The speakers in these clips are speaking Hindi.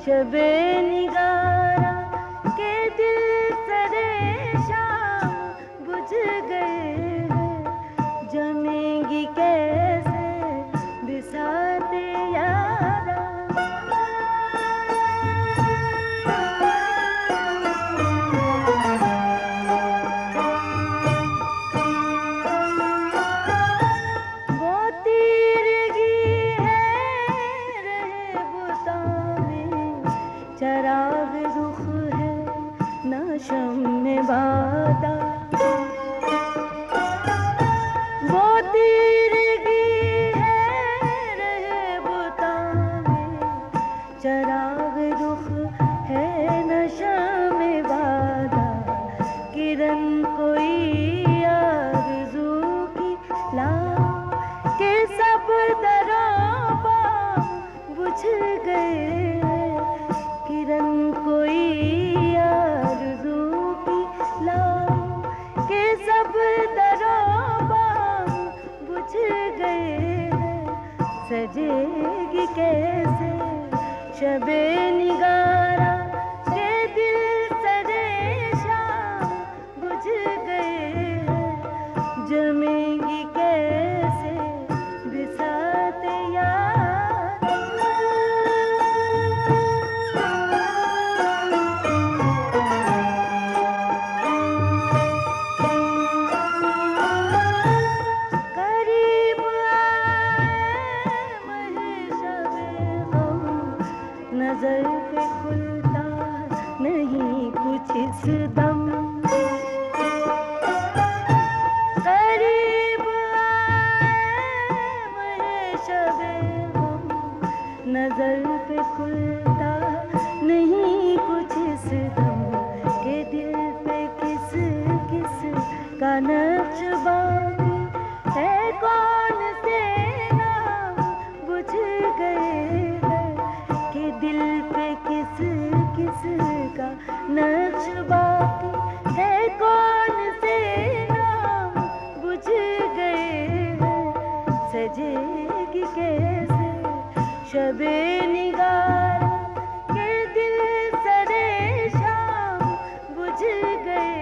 शबे निगारा के दिल सरे शाम बुझ गए हैं, जमेंगी कैसे बिसाते यारा। वो तीरगी है रहे बुतां में, चराग रुख है न शम्मे बादा। वो तीरगी है रहे बुतां में, चराग रुख है न शम्मे बादा। किरण कोई आरज़ू की ला के सब दरोबा बुझ गए। किरण कोई आरज़ू की ला के सब दरोबा बुझ गए। सजेगी कैसे शबे निगारा के दिल सरे शाम बुझ गए। जमेंगी कैसे बिसाते यार। करीब आए महशबे गम, नजर पे खुलता नहीं कुछ इस दम। करीब आए महशबे गम, नजर पे खुलता नहीं कुछ इस दम। के दिल पे किस किस का नक्श बाकी है, कौन से नाम बुझ गए हैं। कि दिल पे किस किस का नक्श बाकी है, कौन से नाम बुझ गए हैं। सजेगी कैसे शबे निगारा के दिल सरे शाम बुझ गए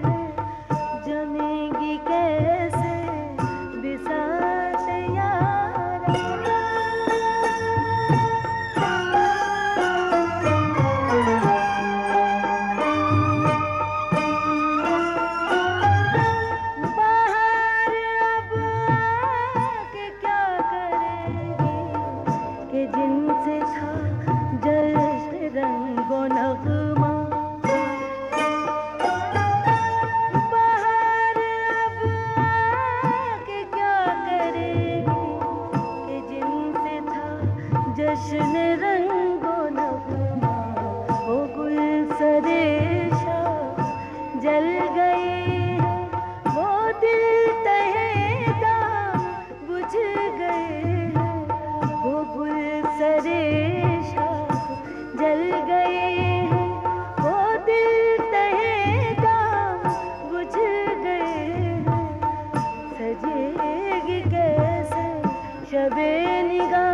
हैं। जमेंगी कैसे बिसाते यारा। बाहर अब आके क्या करेगी, कि जिनसे था जश्न रंगो नगमा। बाहर अब आके क्या करेगी, कि जिनसे था जश्न रंगो नगमा। वो गुल सरे शाह जल गए हैं, वो दिल तहेदा बुझ गए हैं। वो गुल सरे शाह जल गए हैं, वो दिल तहेदा बुझ गए हैं। सजेगी कैसे शबे निगारा